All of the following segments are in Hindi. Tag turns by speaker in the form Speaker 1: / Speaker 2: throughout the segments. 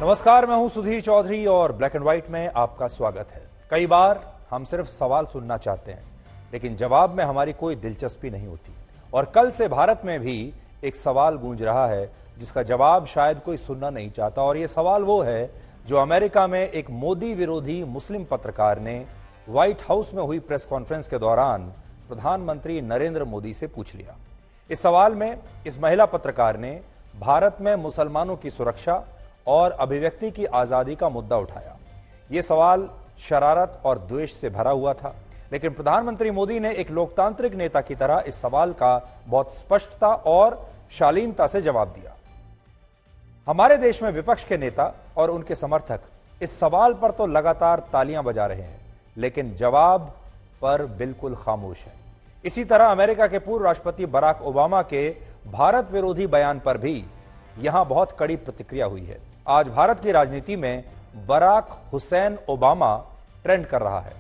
Speaker 1: नमस्कार, मैं हूं सुधीर चौधरी और ब्लैक एंड व्हाइट में आपका स्वागत है। कई बार हम सिर्फ सवाल सुनना चाहते हैं, लेकिन जवाब में हमारी कोई दिलचस्पी नहीं होती। और कल से भारत में भी एक सवाल गूंज रहा है जिसका जवाब शायद कोई सुनना नहीं चाहता। और ये सवाल वो है जो अमेरिका में एक मोदी विरोधी मुस्लिम पत्रकार ने व्हाइट हाउस में हुई प्रेस कॉन्फ्रेंस के दौरान प्रधानमंत्री नरेंद्र मोदी से पूछ लिया। इस सवाल में इस महिला पत्रकार ने भारत में मुसलमानों की सुरक्षा और अभिव्यक्ति की आजादी का मुद्दा उठाया। यह सवाल शरारत और द्वेष से भरा हुआ था, लेकिन प्रधानमंत्री मोदी ने एक लोकतांत्रिक नेता की तरह इस सवाल का बहुत स्पष्टता और शालीनता से जवाब दिया। हमारे देश में विपक्ष के नेता और उनके समर्थक इस सवाल पर तो लगातार तालियां बजा रहे हैं, लेकिन जवाब पर बिल्कुल खामोश है। इसी तरह अमेरिका के पूर्व राष्ट्रपति बराक ओबामा के भारत विरोधी बयान पर भी यहां बहुत कड़ी प्रतिक्रिया हुई है। आज भारत की राजनीति में बराक हुसैन ओबामा ट्रेंड कर रहा है।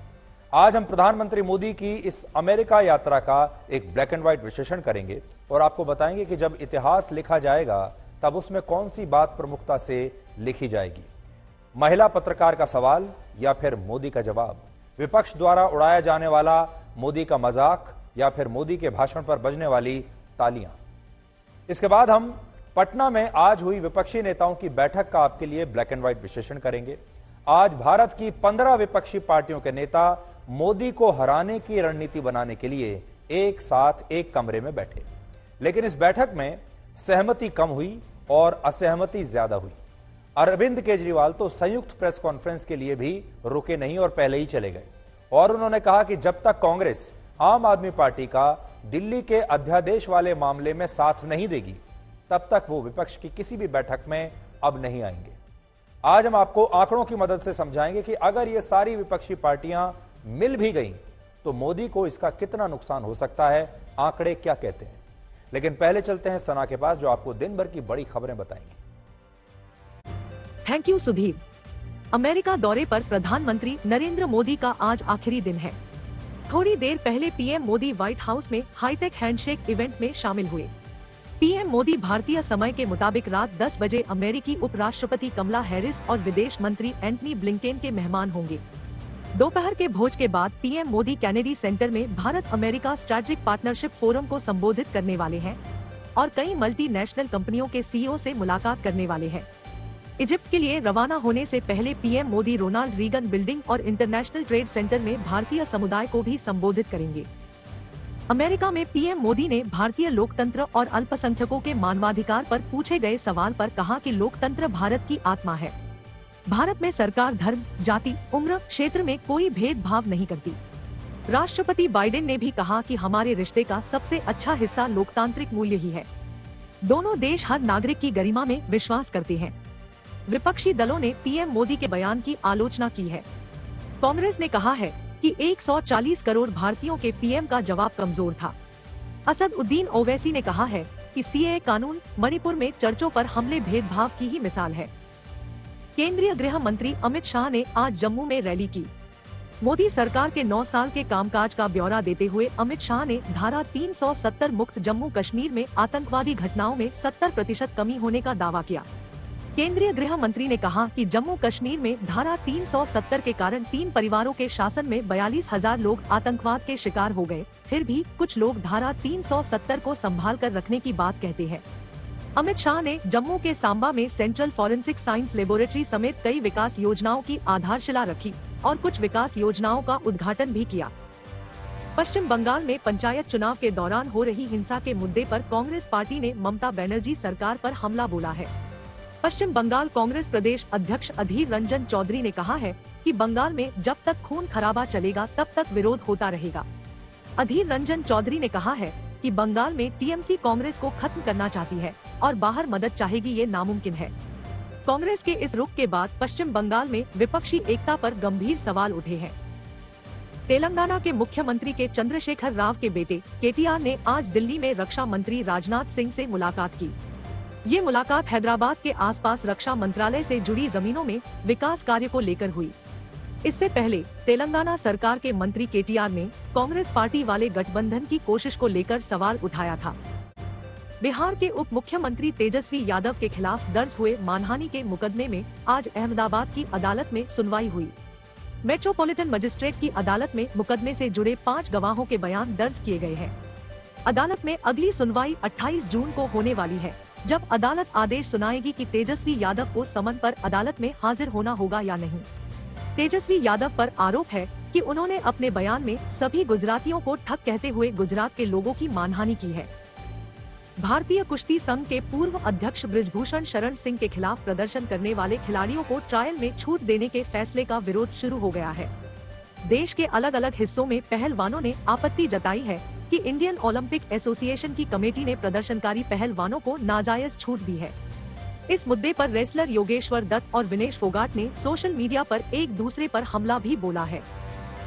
Speaker 1: आज हम प्रधानमंत्री मोदी की इस अमेरिका यात्रा का एक ब्लैक एंड व्हाइट विश्लेषण करेंगे और आपको बताएंगे कि जब इतिहास लिखा जाएगा तब उसमें कौन सी बात प्रमुखता से लिखी जाएगी। महिला पत्रकार का सवाल या फिर मोदी का जवाब, विपक्ष द्वारा उड़ाया जाने वाला मोदी का मजाक या फिर मोदी के भाषण पर बजने वाली तालियां। इसके बाद हम पटना में आज हुई विपक्षी नेताओं की बैठक का आपके लिए ब्लैक एंड व्हाइट विश्लेषण करेंगे। आज भारत की 15 विपक्षी पार्टियों के नेता मोदी को हराने की रणनीति बनाने के लिए एक साथ एक कमरे में बैठे, लेकिन इस बैठक में सहमति कम हुई और असहमति ज्यादा हुई। अरविंद केजरीवाल तो संयुक्त प्रेस कॉन्फ्रेंस के लिए भी रुके नहीं और पहले ही चले गए और उन्होंने कहा कि जब तक कांग्रेस आम आदमी पार्टी का दिल्ली के अध्यादेश वाले मामले में साथ नहीं देगी तब तक वो विपक्ष की किसी भी बैठक में अब नहीं आएंगे। आज हम आपको आंकड़ों की मदद से समझाएंगे कि अगर ये सारी विपक्षी पार्टियां मिल भी गईं तो मोदी को इसका कितना नुकसान हो सकता है, आंकड़े क्या कहते हैं। लेकिन पहले चलते हैं सना के पास जो आपको दिन भर की बड़ी खबरें बताएंगी।
Speaker 2: Thank you Sudhir. अमेरिका दौरे पर प्रधानमंत्री नरेंद्र मोदी का आज आखिरी दिन है। थोड़ी देर पहले पीएम मोदी व्हाइट हाउस में हाईटेक हैंडशेक इवेंट में शामिल हुए। पीएम मोदी भारतीय समय के मुताबिक रात 10 बजे अमेरिकी उपराष्ट्रपति कमला हैरिस और विदेश मंत्री एंटनी ब्लिंकेन के मेहमान होंगे। दोपहर के भोज के बाद पीएम मोदी कैनेडी सेंटर में Bharat America strategic partnership forum को संबोधित करने वाले हैं और कई मल्टीनेशनल कंपनियों के सीईओ से मुलाकात करने वाले हैं। इजिप्ट के लिए रवाना होने से पहले PM Modi Ronald Reagan building और इंटरनेशनल ट्रेड सेंटर में भारतीय समुदाय को भी संबोधित करेंगे। अमेरिका में पीएम मोदी ने भारतीय लोकतंत्र और अल्पसंख्यकों के मानवाधिकार पर पूछे गए सवाल पर कहा कि लोकतंत्र भारत की आत्मा है। भारत में सरकार धर्म, जाति, उम्र, क्षेत्र में कोई भेदभाव नहीं करती। राष्ट्रपति बाइडेन ने भी कहा कि हमारे रिश्ते का सबसे अच्छा हिस्सा लोकतांत्रिक मूल्य ही है। दोनों देश हर नागरिक की गरिमा में विश्वास करते हैं। विपक्षी दलों ने पीएम मोदी के बयान की आलोचना की है। कांग्रेस ने कहा है कि 140 करोड़ भारतीयों के पीएम का जवाब कमजोर था। असद उद्दीन ओवैसी ने कहा है कि सीएए कानून मणिपुर में चर्चों पर हमले भेदभाव की ही मिसाल है। केंद्रीय गृह मंत्री अमित शाह ने आज जम्मू में रैली की। मोदी सरकार के 9 साल के कामकाज का ब्यौरा देते हुए अमित शाह ने धारा 370 मुक्त जम्मू कश्मीर में आतंकवादी घटनाओं में 70% कमी होने का दावा किया। केंद्रीय गृह मंत्री ने कहा कि जम्मू कश्मीर में धारा 370 के कारण 3 परिवारों के शासन में 42,000 लोग आतंकवाद के शिकार हो गए, फिर भी कुछ लोग धारा 370 को संभाल कर रखने की बात कहते हैं। अमित शाह ने जम्मू के सांबा में सेंट्रल फॉरेंसिक साइंस लेबोरेटरी समेत कई विकास योजनाओं की आधारशिला रखी और कुछ विकास योजनाओं का उद्घाटन भी किया। पश्चिम बंगाल में पंचायत चुनाव के दौरान हो रही हिंसा के मुद्दे पर कांग्रेस पार्टी ने ममता बनर्जी सरकार पर हमला बोला है। पश्चिम बंगाल कांग्रेस प्रदेश अध्यक्ष अधीर रंजन चौधरी ने कहा है कि बंगाल में जब तक खून खराबा चलेगा तब तक विरोध होता रहेगा। अधीर रंजन चौधरी ने कहा है कि बंगाल में टीएमसी कांग्रेस को खत्म करना चाहती है और बाहर मदद चाहेगी, ये नामुमकिन है। कांग्रेस के इस रुख के बाद पश्चिम बंगाल में विपक्षी एकता पर गंभीर सवाल उठे हैं। तेलंगाना के मुख्यमंत्री के चंद्रशेखर राव के बेटे केटीआर ने आज दिल्ली में रक्षा मंत्री राजनाथ सिंह से मुलाकात की। ये मुलाकात हैदराबाद के आसपास रक्षा मंत्रालय से जुड़ी जमीनों में विकास कार्य को लेकर हुई। इससे पहले तेलंगाना सरकार के मंत्री केटीआर ने कांग्रेस पार्टी वाले गठबंधन की कोशिश को लेकर सवाल उठाया था। बिहार के उप मुख्यमंत्री तेजस्वी यादव के खिलाफ दर्ज हुए मानहानि के मुकदमे में आज अहमदाबाद की अदालत में सुनवाई हुई। मेट्रोपॉलिटन मजिस्ट्रेट की अदालत में मुकदमे से जुड़े 5 गवाहों के बयान दर्ज किए गए हैं। अदालत में अगली सुनवाई 28 जून को होने वाली है, जब अदालत आदेश सुनाएगी कि तेजस्वी यादव को समन पर अदालत में हाजिर होना होगा या नहीं। तेजस्वी यादव पर आरोप है कि उन्होंने अपने बयान में सभी गुजरातियों को ठग कहते हुए गुजरात के लोगों की मानहानि की है। भारतीय कुश्ती संघ के पूर्व अध्यक्ष बृजभूषण शरण सिंह के खिलाफ प्रदर्शन करने वाले खिलाड़ियों को ट्रायल में छूट देने के फैसले का विरोध शुरू हो गया है। देश के अलग अलग हिस्सों में पहलवानों ने आपत्ति जताई है कि इंडियन ओलंपिक एसोसिएशन की कमेटी ने प्रदर्शनकारी पहलवानों को नाजायज छूट दी है। इस मुद्दे पर रेसलर योगेश्वर दत्त और विनेश फोगाट ने सोशल मीडिया पर एक दूसरे पर हमला भी बोला है।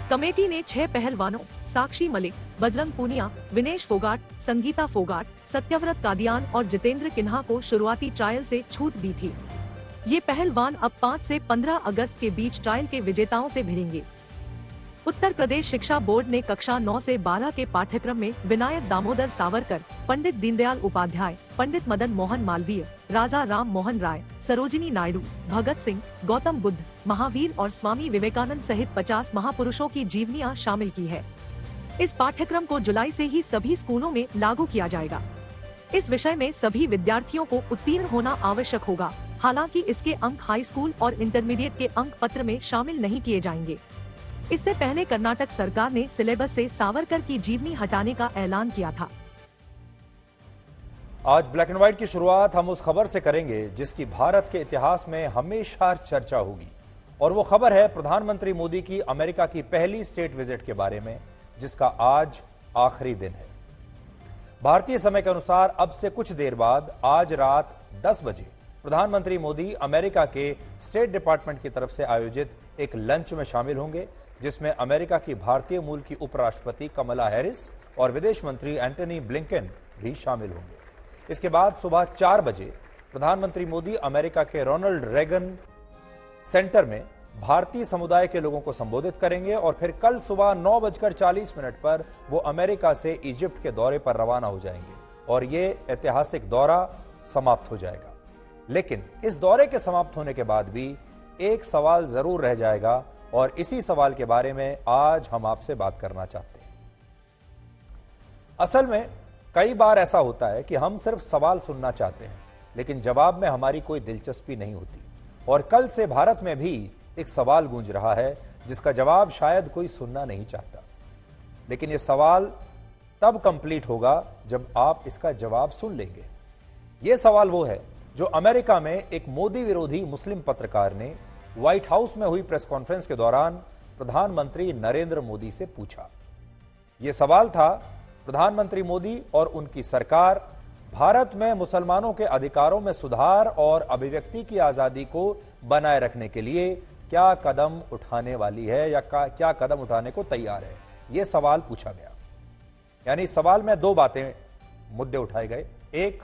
Speaker 2: कमेटी ने 6 पहलवानों साक्षी मलिक, बजरंग पूनिया, विनेश फोगाट, संगीता फोगाट, सत्यव्रत कादियान और जितेंद्र किन्हा को शुरुआती ट्रायल से छूट दी थी। ये पहलवान अब 5 से 15 अगस्त के बीच ट्रायल के विजेताओं से भिड़ेंगे। उत्तर प्रदेश शिक्षा बोर्ड ने कक्षा 9 से 12 के पाठ्यक्रम में विनायक दामोदर सावरकर, पंडित दीनदयाल उपाध्याय, पंडित मदन मोहन मालवीय, राजा राम मोहन राय, सरोजिनी नायडू, भगत सिंह, गौतम बुद्ध, महावीर और स्वामी विवेकानंद सहित 50 महापुरुषों की जीवनियां शामिल की है। इस पाठ्यक्रम को जुलाई से ही सभी स्कूलों में लागू किया जाएगा। इस विषय में सभी विद्यार्थियों को उत्तीर्ण होना आवश्यक होगा। हालांकि इसके अंक हाई स्कूल और इंटरमीडिएट के अंक पत्र में शामिल नहीं किए जाएंगे। इससे पहले कर्नाटक सरकार ने सिलेबस से सावरकर की जीवनी हटाने का ऐलान किया था।
Speaker 1: आज ब्लैक एंड व्हाइट की शुरुआत हम उस खबर से करेंगे जिसकी भारत के इतिहास में हमेशा चर्चा होगी, और वो खबर है प्रधानमंत्री मोदी की अमेरिका की पहली स्टेट विजिट के बारे में, जिसका आज आखिरी दिन है। भारतीय समय के अनुसार अब से कुछ देर बाद आज रात 10 बजे प्रधानमंत्री मोदी अमेरिका के स्टेट डिपार्टमेंट की तरफ से आयोजित एक लंच में शामिल होंगे, जिसमें अमेरिका की भारतीय मूल की उपराष्ट्रपति कमला हैरिस और विदेश मंत्री एंटनी ब्लिंकन भी शामिल होंगे। इसके बाद सुबह 4 बजे प्रधानमंत्री मोदी अमेरिका के रोनाल्ड रेगन सेंटर में भारतीय समुदाय के लोगों को संबोधित करेंगे और फिर कल सुबह 9:40 पर वो अमेरिका से इजिप्ट के दौरे पर रवाना हो जाएंगे और ये ऐतिहासिक दौरा समाप्त हो जाएगा। लेकिन इस दौरे के समाप्त होने के बाद भी एक सवाल जरूर रह जाएगा, और इसी सवाल के बारे में आज हम आपसे बात करना चाहते हैं। असल में कई बार ऐसा होता है कि हम सिर्फ सवाल सुनना चाहते हैं, लेकिन जवाब में हमारी कोई दिलचस्पी नहीं होती। और कल से भारत में भी एक सवाल गूंज रहा है जिसका जवाब शायद कोई सुनना नहीं चाहता, लेकिन यह सवाल तब कंप्लीट होगा जब आप इसका जवाब सुन लेंगे। यह सवाल वो है जो अमेरिका में एक मोदी विरोधी मुस्लिम पत्रकार ने व्हाइट हाउस में हुई प्रेस कॉन्फ्रेंस के दौरान प्रधानमंत्री नरेंद्र मोदी से पूछा। यह सवाल था, प्रधानमंत्री मोदी और उनकी सरकार भारत में मुसलमानों के अधिकारों में सुधार और अभिव्यक्ति की आजादी को बनाए रखने के लिए क्या कदम उठाने वाली है या क्या कदम उठाने को तैयार है। यह सवाल पूछा गया। यानी सवाल में 2 मुद्दे उठाए गए। एक,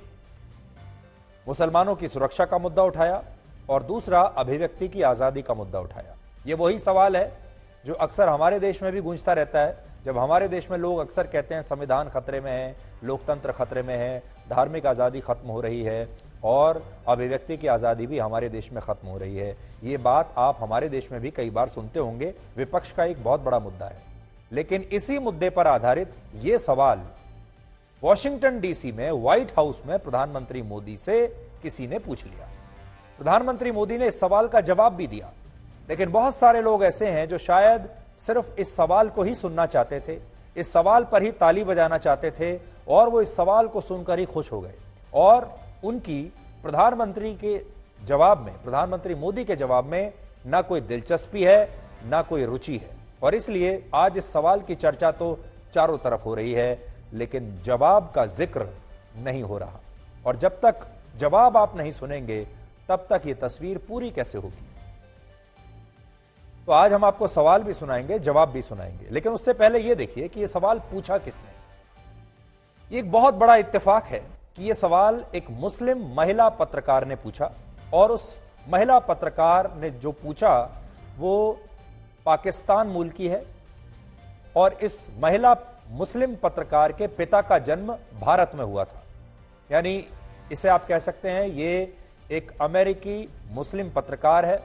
Speaker 1: मुसलमानों की सुरक्षा का मुद्दा उठाया, और दूसरा, अभिव्यक्ति की आजादी का मुद्दा उठाया। यह वही सवाल है जो अक्सर हमारे देश में भी गूंजता रहता है, जब हमारे देश में लोग अक्सर कहते हैं संविधान खतरे में है, लोकतंत्र खतरे में है, धार्मिक आजादी खत्म हो रही है और अभिव्यक्ति की आजादी भी हमारे देश में खत्म हो रही है। ये बात आप हमारे देश में भी कई बार सुनते होंगे। विपक्ष का एक बहुत बड़ा मुद्दा है। लेकिन इसी मुद्दे पर आधारित यह सवाल वॉशिंगटन डीसी में व्हाइट हाउस में प्रधानमंत्री मोदी से किसी ने पूछ लिया। प्रधानमंत्री मोदी ने इस सवाल का जवाब भी दिया, लेकिन बहुत सारे लोग ऐसे हैं जो शायद सिर्फ इस सवाल को ही सुनना चाहते थे, इस सवाल पर ही ताली बजाना चाहते थे, और वो इस सवाल को सुनकर ही खुश हो गए, और उनकी प्रधानमंत्री के जवाब में, प्रधानमंत्री मोदी के जवाब में ना कोई दिलचस्पी है, ना कोई रुचि है। और इसलिए आज इस सवाल की चर्चा तो चारों तरफ हो रही है, लेकिन जवाब का जिक्र नहीं हो रहा। और जब तक जवाब आप नहीं सुनेंगे तब तक ये तस्वीर पूरी कैसे होगी। तो आज हम आपको सवाल भी सुनाएंगे, जवाब भी सुनाएंगे, लेकिन उससे पहले यह देखिए कि यह सवाल पूछा किसने। ये एक बहुत बड़ा इत्तेफाक है कि यह सवाल एक मुस्लिम महिला पत्रकार ने पूछा, और उस महिला पत्रकार ने जो पूछा वो पाकिस्तान मूल की है, और इस महिला मुस्लिम पत्रकार के पिता का जन्म भारत में हुआ था। यानी इसे आप कह सकते हैं ये एक अमेरिकी मुस्लिम पत्रकार है,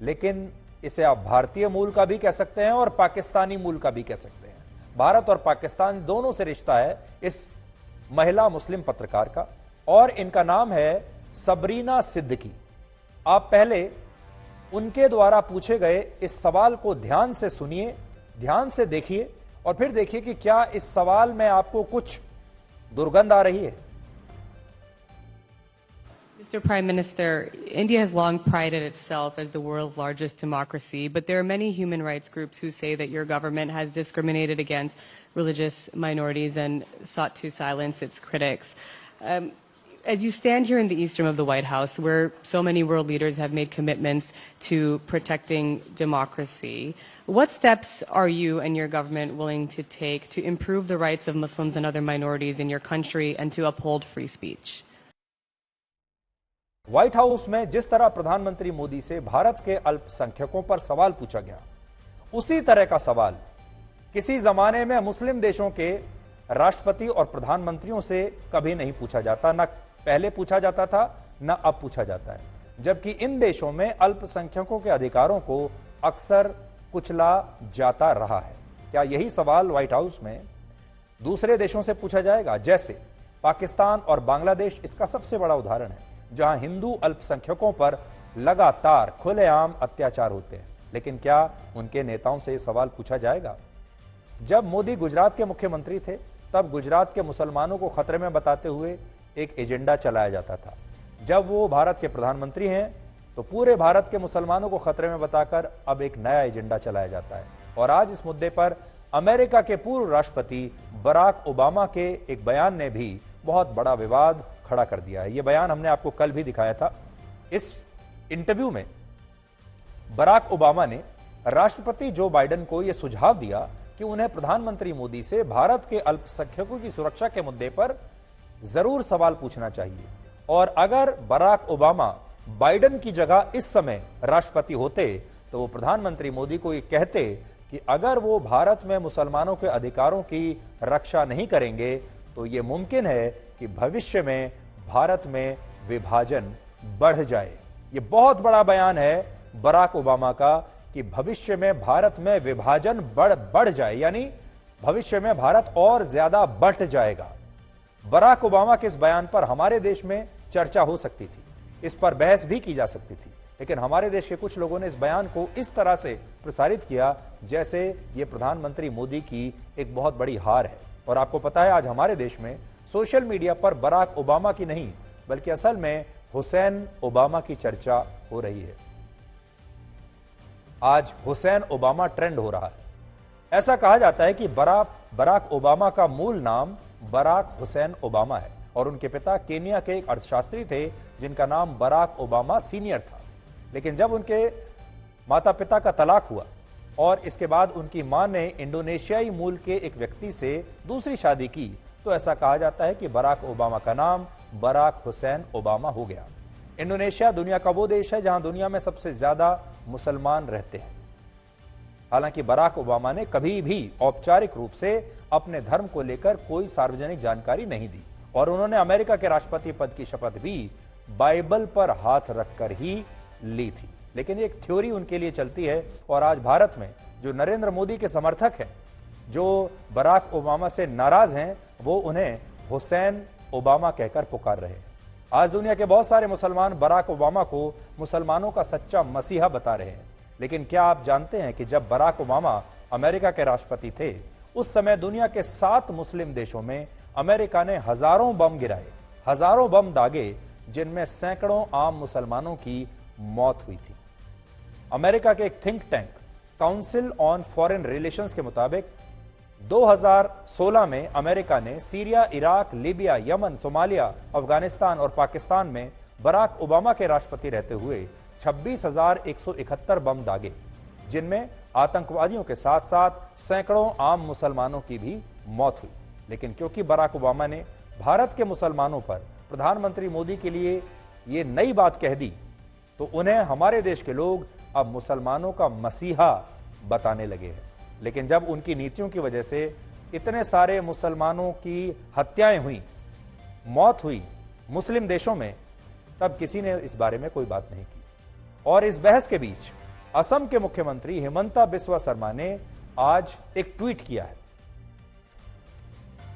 Speaker 1: लेकिन इसे आप भारतीय मूल का भी कह सकते हैं और पाकिस्तानी मूल का भी कह सकते हैं। भारत और पाकिस्तान दोनों से रिश्ता है इस महिला मुस्लिम पत्रकार का, और इनका नाम है सबरीना सिद्दीकी। आप पहले उनके द्वारा पूछे गए इस सवाल को ध्यान से सुनिए, ध्यान से देखिए और फिर देखिए कि क्या इस सवाल में आपको कुछ दुर्गंध आ रही है।
Speaker 3: Mr. Prime Minister, India has long prided itself as the world's largest democracy, but there are many human rights groups who say that your government has discriminated against religious minorities and sought to silence its critics. As you stand here in the east room of the White House, where so many world leaders have made commitments to protecting democracy, what steps are you and your government willing to take to improve the rights of Muslims and other minorities in your country and to uphold free speech?
Speaker 1: White house में जिस तरह प्रधानमंत्री मोदी से भारत के अल्पसंख्यकों पर सवाल पूछा गया, उसी तरह का सवाल किसी जमाने में मुस्लिम देशों के राष्ट्रपति और प्रधानमंत्रियों से कभी नहीं पूछा जाता, न पहले पूछा जाता था न अब पूछा जाता है, जबकि इन देशों में अल्पसंख्यकों के अधिकारों को अक्सर कुचला जाता रहा है। क्या यही सवाल व्हाइट हाउस में दूसरे देशों से पूछा जाएगा? जैसे पाकिस्तान और बांग्लादेश इसका सबसे बड़ा उदाहरण है, जहां हिंदू अल्पसंख्यकों पर लगातार खुलेआम अत्याचार होते हैं। लेकिन क्या उनके नेताओं से यह सवाल पूछा जाएगा? जब मोदी गुजरात के मुख्यमंत्री थे, तब गुजरात के मुसलमानों को खतरे में बताते हुए एक एजेंडा चलाया जाता था। जब वो भारत के प्रधानमंत्री हैं, तो पूरे भारत के मुसलमानों को खतरे में बताकर अब एक नया एजेंडा चलाया जाता है। और आज इस मुद्दे पर अमेरिका के पूर्व राष्ट्रपति बराक ओबामा के एक बयान ने भी बहुत बड़ा विवाद खड़ा कर दिया है। यह बयान हमने आपको कल भी दिखाया था। इस इंटरव्यू में बराक ओबामा ने राष्ट्रपति जो बाइडेन को यह सुझाव दिया कि उन्हें प्रधानमंत्री मोदी से भारत के अल्पसंख्यकों की सुरक्षा के मुद्दे पर जरूर सवाल पूछना चाहिए, और अगर बराक ओबामा बाइडेन की जगह इस समय राष्ट्रपति होते तो वो प्रधानमंत्री मोदी को ये कहते कि अगर वो भारत में मुसलमानों के अधिकारों की रक्षा नहीं करेंगे तो ये मुमकिन है कि भविष्य में भारत में विभाजन बढ़ जाए। ये बहुत बड़ा बयान है बराक ओबामा का कि भविष्य में भारत में विभाजन बढ़ जाए, यानी भविष्य में भारत और ज्यादा बंट जाएगा। बराक ओबामा के इस बयान पर हमारे देश में चर्चा हो सकती थी, इस पर बहस भी की जा सकती थी, लेकिन हमारे देश के कुछ लोगों ने इस बयान को इस तरह से प्रसारित किया जैसे यह प्रधानमंत्री मोदी की एक बहुत बड़ी हार है। और आपको पता है, आज हमारे देश में सोशल मीडिया पर बराक ओबामा की नहीं बल्कि असल में हुसैन ओबामा की चर्चा हो रही है। आज हुसैन ओबामा ट्रेंड हो रहा है। ऐसा कहा जाता है कि बराक ओबामा का मूल नाम बराक हुसैन ओबामा है और उनके पिता केनिया के एक अर्थशास्त्री थे जिनका नाम बराक ओबामा सीनियर था। लेकिन जब उनके माता पिता का तलाक हुआ और इसके बाद उनकी मां ने इंडोनेशियाई मूल के एक व्यक्ति से दूसरी शादी की, तो ऐसा कहा जाता है कि बराक ओबामा का नाम बराक हुसैन ओबामा हो गया। इंडोनेशिया दुनिया का वो देश है जहां दुनिया में सबसे ज्यादा मुसलमान रहते हैं। हालांकि बराक ओबामा ने कभी भी औपचारिक रूप से अपने धर्म को लेकर कोई सार्वजनिक जानकारी नहीं दी और उन्होंने अमेरिका के राष्ट्रपति पद की शपथ भी बाइबल पर हाथ रखकर ही ली थी। लेकिन एक थ्योरी उनके लिए चलती है और आज भारत में जो नरेंद्र मोदी के समर्थक हैं, जो बराक ओबामा से नाराज हैं, वो उन्हें हुसैन ओबामा कहकर पुकार रहे हैं। आज दुनिया के बहुत सारे मुसलमान बराक ओबामा को मुसलमानों का सच्चा मसीहा बता रहे हैं। लेकिन क्या आप जानते हैं कि जब बराक ओबामा अमेरिका के राष्ट्रपति थे, उस समय दुनिया के 7 मुस्लिम देशों में अमेरिका ने हजारों बम गिराए, हजारों बम दागे, जिनमें सैकड़ों आम मुसलमानों की मौत हुई थी। अमेरिका के एक think tank council on foreign relations के मुताबिक 2016 में अमेरिका ने Syria, Iraq, Libya, Yemen, Somalia, Afghanistan और पाकिस्तान में बराक ओबामा के राष्ट्रपति रहते हुए 26,171 बम दागे, जिनमें आतंकवादियों के साथ साथ सैकड़ों आम मुसलमानों की भी मौत हुई। लेकिन क्योंकि बराक ओबामा ने भारत के मुसलमानों पर प्रधानमंत्री मोदी के लिए ये नई बात कह दी, तो उन्हें हमारे देश के लोग अब मुसलमानों का मसीहा बताने लगे हैं। लेकिन जब उनकी नीतियों की वजह से इतने सारे मुसलमानों की हत्याएं हुई, मौत हुई, मुस्लिम देशों में, तब किसी ने इस बारे में कोई बात नहीं की। और इस बहस के बीच असम के मुख्यमंत्री हिमंता बिस्वा शर्मा ने आज एक ट्वीट किया है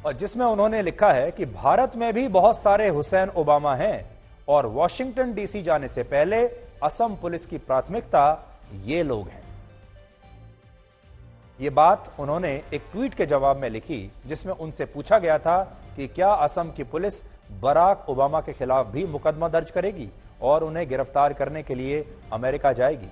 Speaker 1: और जिसमें उन्होंने लिखा है कि भारत में भी बहुत सारे हुसैन ओबामा हैं और वॉशिंगटन डीसी जाने से पहले असम पुलिस की प्राथमिकता ये लोग हैं। ये बात उन्होंने एक ट्वीट के जवाब में लिखी जिसमें उनसे पूछा गया था कि क्या असम की पुलिस बराक ओबामा के खिलाफ भी मुकदमा दर्ज करेगी और उन्हें गिरफ्तार करने के लिए अमेरिका जाएगी।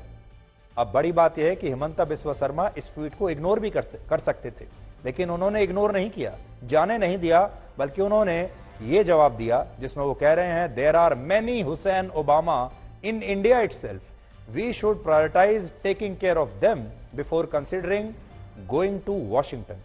Speaker 1: अब बड़ी बात यह है कि हिमंता बिस्वा शर्मा इस ट्वीट को इग्नोर भी कर सकते थे, लेकिन उन्होंने इग्नोर नहीं किया, जाने नहीं दिया, बल्कि उन्होंने ये जवाब दिया जिसमें वो कह रहे हैं, there are many Hussain Obama in India itself, we should prioritise taking care of them before considering going to Washington.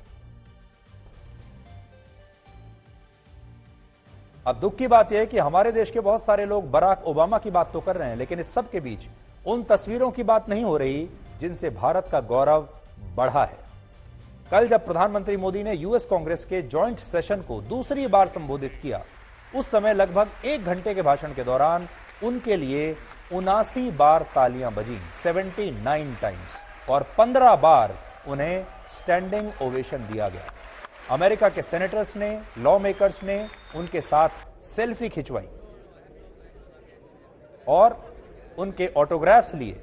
Speaker 1: अब दुख की बात यह है कि हमारे देश के बहुत सारे लोग बराक ओबामा की बात तो कर रहे हैं, लेकिन इस सब के बीच उन तस्वीरों की बात नहीं हो रही जिनसे भारत का गौरव बढ़ा है। कल जब प्रधानमंत्री मोदी ने यूएस कांग्रेस के जॉइंट सेशन को दूसरी बार संबोधित किया, उस समय लगभग 1 घंटे के भाषण के दौरान उनके लिए 79 बार तालियां बजीं, 79 टाइम्स, और 15 बार उन्हें स्टैंडिंग ओवेशन दिया गया। अमेरिका के सेनेटर्स ने, लॉ मेकर्स ने उनके साथ सेल्फी खिंचवाई और उनके ऑटोग्राफ्स लिए।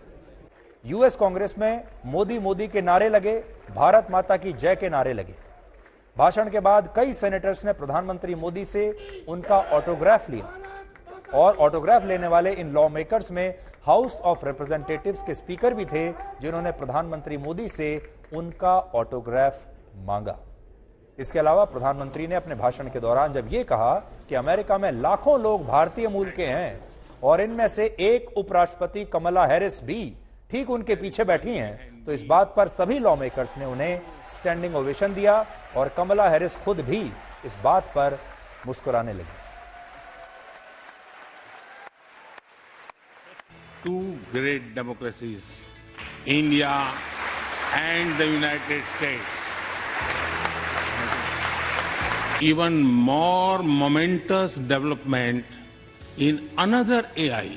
Speaker 1: यूएस कांग्रेस में मोदी मोदी के नारे लगे, भारत माता की जय के नारे लगे। भाषण के बाद कई सेनेटर्स ने प्रधानमंत्री मोदी से उनका ऑटोग्राफ लिया और ऑटोग्राफ लेने वाले इन लॉ मेकर्स में हाउस ऑफ रिप्रेजेंटेटिव्स के स्पीकर भी थे जिन्होंने प्रधानमंत्री मोदी से उनका ऑटोग्राफ मांगा। इसके अलावा प्रधानमंत्री ने अपने भाषण के दौरान जब यह कहा कि अमेरिका में लाखों लोग भारतीय मूल के हैं और इनमें से एक उपराष्ट्रपति कमला हैरिस भी ठीक उनके पीछे बैठी हैं, तो इस बात पर सभी लॉ मेकर्स ने उन्हें स्टैंडिंग ओवेशन दिया और कमला हैरिस खुद भी इस बात पर मुस्कुराने लगी।
Speaker 4: Two great democracies, India and the United States. Even more momentous development in another AI,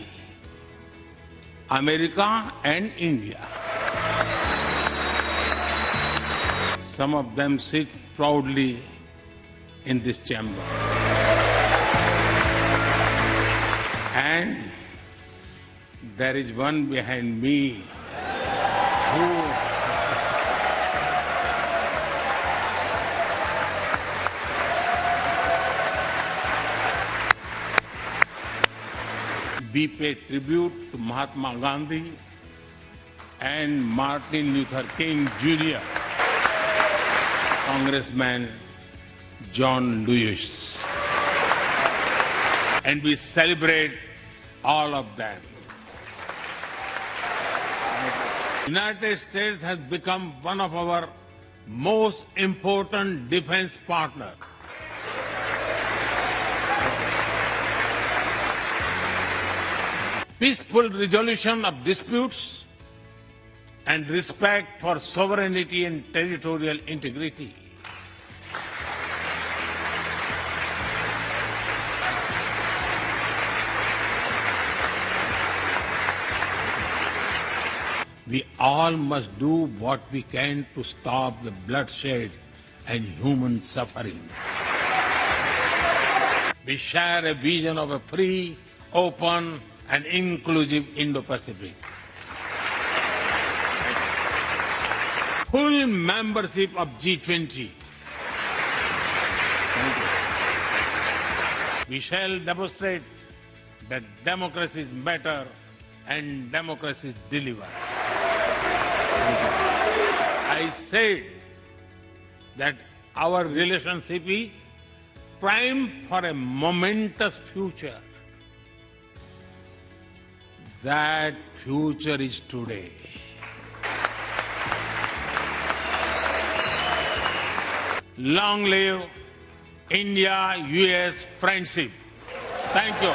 Speaker 4: America and India. Some of them sit proudly in this chamber. And there is one behind me who we pay tribute to Mahatma Gandhi and Martin Luther King Jr., Congressman John Lewis, and we celebrate all of them. The United States has become one of our most important defense partners. Peaceful resolution of disputes and respect for sovereignty and territorial integrity. We all must do what we can to stop the bloodshed and human suffering. We share a vision of a free, open, and inclusive Indo-Pacific. Full membership of G20. We shall demonstrate that democracies matter and democracies deliver. I said that our relationship is primed for a momentous future. That future is today. Long live India-US friendship. Thank you.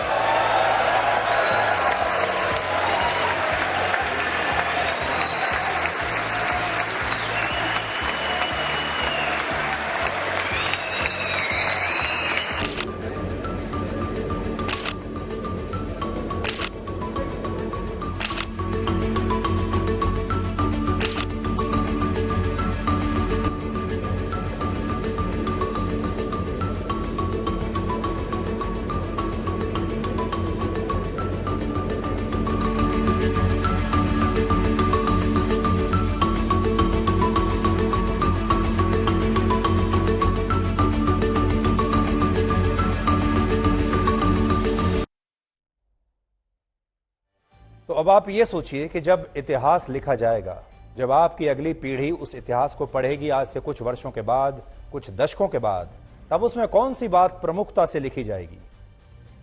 Speaker 1: तो अब आप ये सोचिए कि जब इतिहास लिखा जाएगा, जब आपकी अगली पीढ़ी उस इतिहास को पढ़ेगी आज से कुछ वर्षों के बाद, कुछ दशकों के बाद, तब उसमें कौन सी बात प्रमुखता से लिखी जाएगी?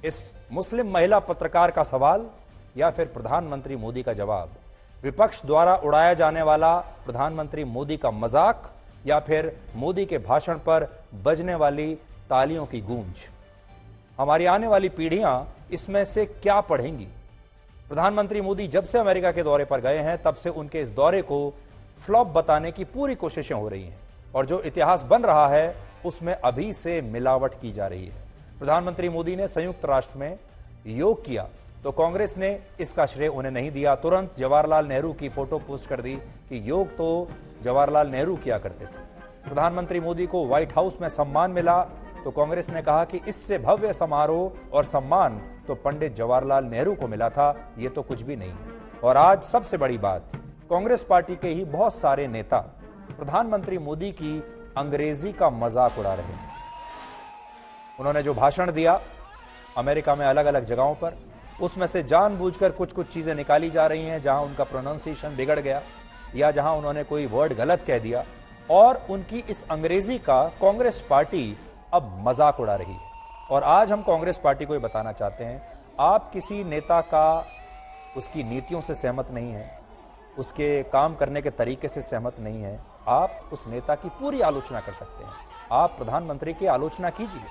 Speaker 1: इस मुस्लिम महिला पत्रकार का सवाल या फिर प्रधानमंत्री मोदी का जवाब? विपक्ष द्वारा उड़ाया जाने वाला प्रधानमंत्री मोदी का मजाक या फिर मोदी के भाषण पर बजने वाली तालियों की गूंज? हमारी आने वाली पीढ़ियां इसमें से क्या पढ़ेंगी? प्रधानमंत्री मोदी जब से अमेरिका के दौरे पर गए हैं तब से उनके इस दौरे को फ्लॉप बताने की पूरी कोशिशें हो रही हैं और जो इतिहास बन रहा है उसमें अभी से मिलावट की जा रही है। प्रधानमंत्री मोदी ने संयुक्त राष्ट्र में योग किया तो कांग्रेस ने इसका श्रेय उन्हें नहीं दिया, तुरंत जवाहरलाल नेहरू की फोटो पोस्ट कर दी कि योग तो जवाहरलाल नेहरू किया करते थे। प्रधानमंत्री मोदी को व्हाइट हाउस में सम्मान मिला तो कांग्रेस ने कहा कि इससे भव्य समारोह और सम्मान तो पंडित जवाहरलाल नेहरू को मिला था, ये तो कुछ भी नहीं है। और आज सबसे बड़ी बात, कांग्रेस पार्टी के ही बहुत सारे नेता प्रधानमंत्री मोदी की अंग्रेजी का मजाक उड़ा रहे हैं। उन्होंने जो भाषण दिया अमेरिका में अलग अलग जगहों पर, उसमें से जानबूझकर कुछ कुछ चीजें निकाली जा रही हैं जहां उनका प्रोनाउंसिएशन बिगड़ गया या जहां उन्होंने कोई वर्ड गलत कह दिया, और उनकी इस अंग्रेजी का कांग्रेस पार्टी अब मजाक उड़ा रही है। और आज हम कांग्रेस पार्टी को ये बताना चाहते हैं, आप किसी नेता का उसकी नीतियों से सहमत नहीं है, उसके काम करने के तरीके से सहमत नहीं है, आप उस नेता की पूरी आलोचना कर सकते हैं। आप प्रधानमंत्री की आलोचना कीजिए,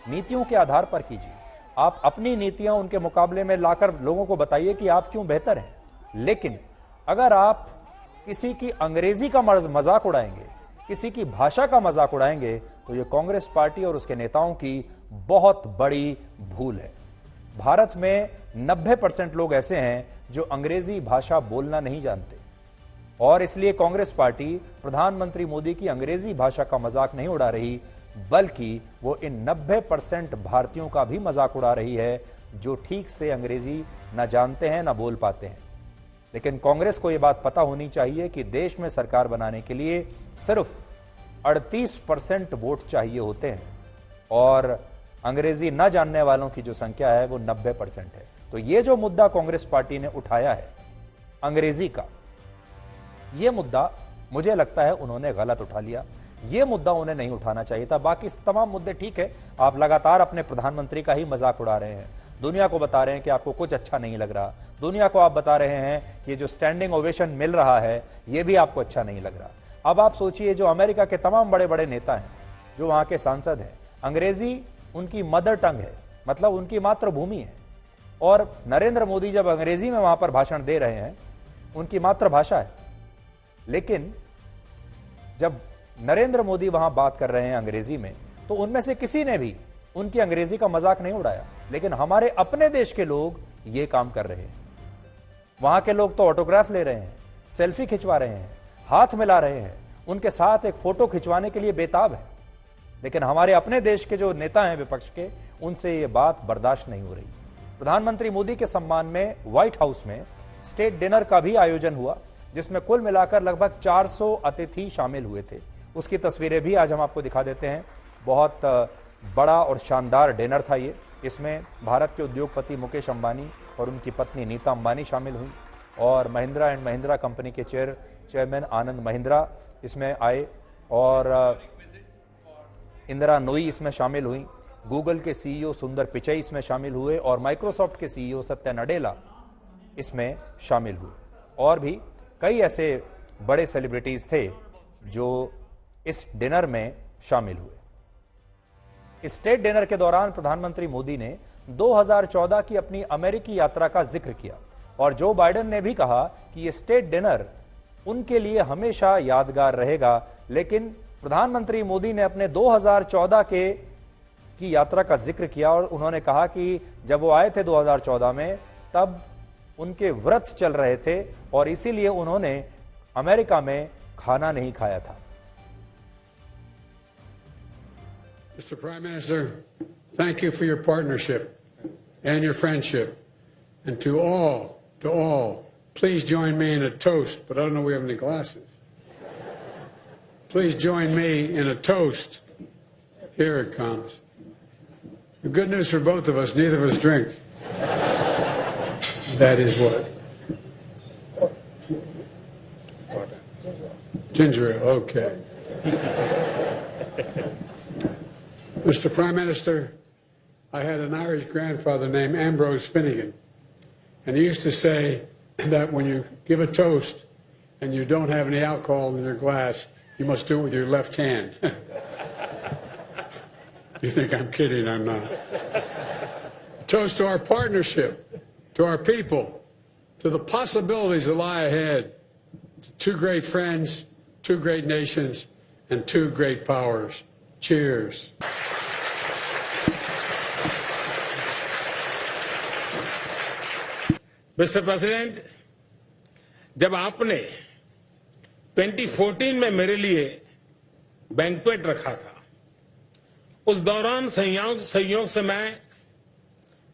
Speaker 1: नीतियों के आधार पर कीजिए, आप अपनी नीतियां उनके मुकाबले में लाकर लोगों को बताइए कि आप क्यों बेहतर हैं। लेकिन अगर आप किसी की अंग्रेजी का मजाक उड़ाएंगे, किसी की भाषा का मजाक उड़ाएंगे, तो यह कांग्रेस पार्टी और उसके नेताओं की बहुत बड़ी भूल है। भारत में 90% लोग ऐसे हैं जो अंग्रेजी भाषा बोलना नहीं जानते और इसलिए कांग्रेस पार्टी प्रधानमंत्री मोदी की अंग्रेजी भाषा का मजाक नहीं उड़ा रही, बल्कि वो इन 90% भारतीयों का भी मजाक उड़ा रही है जो ठीक से अंग्रेजी ना जानते हैं ना बोल पाते हैं। लेकिन कांग्रेस को यह बात पता होनी चाहिए कि देश में सरकार बनाने के लिए सिर्फ 38% वोट चाहिए होते हैं और अंग्रेजी न जानने वालों की जो संख्या है वो 90% है। तो ये जो मुद्दा कांग्रेस पार्टी ने उठाया है अंग्रेजी का, ये मुद्दा मुझे लगता है उन्होंने गलत उठा लिया। ये मुद्दा उन्हें नहीं उठाना चाहिए था। बाकी तमाम मुद्दे ठीक है, आप लगातार अपने प्रधानमंत्री का ही मजाक उड़ा रहे हैं, दुनिया को बता रहे हैं कि आपको कुछ अच्छा नहीं लग रहा, दुनिया को आप बता रहे हैं कि जो स्टैंडिंग ओवेशन मिल रहा है ये भी आपको अच्छा नहीं लग रहा। अब आप सोचिए, जो अमेरिका के तमाम बड़े बड़े नेता हैं, जो वहां के सांसद हैं, अंग्रेजी उनकी मदर टंग है, मतलब उनकी मातृभूमि है, और नरेंद्र मोदी जब अंग्रेजी में वहां पर भाषण दे रहे हैं, उनकी मातृभाषा है, लेकिन जब नरेंद्र मोदी वहां बात कर रहे हैं अंग्रेजी में, तो उनमें से किसी ने भी उनकी अंग्रेजी का मजाक नहीं उड़ाया। लेकिन हमारे अपने देश के लोग ये काम कर रहे हैं। वहां के लोग तो ऑटोग्राफ ले रहे हैं, सेल्फी खिंचवा रहे हैं, हाथ मिला रहे हैं, उनके साथ एक फोटो खिंचवाने के लिए बेताब है। लेकिन हमारे अपने देश के जो नेता हैं विपक्ष के, उनसे ये बात बर्दाश्त नहीं हो रही। प्रधानमंत्री मोदी के सम्मान में व्हाइट हाउस में स्टेट डिनर का भी आयोजन हुआ, जिसमें कुल मिलाकर लगभग 400 अतिथि शामिल हुए थे। उसकी तस्वीरें भी आज हम आपको दिखा देते हैं। बहुत बड़ा और शानदार डिनर था ये। इसमें भारत के उद्योगपति मुकेश अंबानी और उनकी पत्नी नीता अंबानी शामिल हुई, और महिंद्रा एंड महिंद्रा कंपनी के चेयरमैन आनंद महिंद्रा इसमें आए, और इंदिरा नोई इसमें शामिल हुई। गूगल के सीईओ सुंदर पिचई इसमें शामिल हुए, और माइक्रोसॉफ्ट के सीईओ सत्या नडेला इसमें शामिल हुए, और भी कई ऐसे बड़े सेलिब्रिटीज थे जो इस डिनर में शामिल हुए। इस स्टेट डिनर के दौरान प्रधानमंत्री मोदी ने 2014 की अपनी अमेरिकी यात्रा का जिक्र किया, और जो बाइडेन ने भी कहा कि यह स्टेट डिनर उनके लिए हमेशा यादगार रहेगा। लेकिन प्रधानमंत्री मोदी ने अपने 2014 की यात्रा का जिक्र किया, और उन्होंने कहा कि जब वो आए थे 2014 में, तब उनके व्रत चल रहे थे और इसीलिए उन्होंने अमेरिका में खाना नहीं खाया था।
Speaker 5: Mr. Prime Minister, thank you for your partnership and your friendship. And to all, please join me in a toast, but I don't know if we have any glasses. Please join me in a toast. Here it comes. The good news for both of us, neither of us drink. That is what Ginger ale, okay. Mr. Prime Minister, I had an Irish grandfather named Ambrose Finnegan, and he used to say that when you give a toast and you don't have any alcohol in your glass, you must do it with your left hand. You think I'm kidding? I'm not. Toast to our partnership, to our people, to the possibilities that lie ahead, to two great friends, two great nations, and two great powers. Cheers.
Speaker 4: Mister president, जब आपने 2014 में मेरे लिए बैंक्वेट रखा था, उस दौरान संयोग से मैं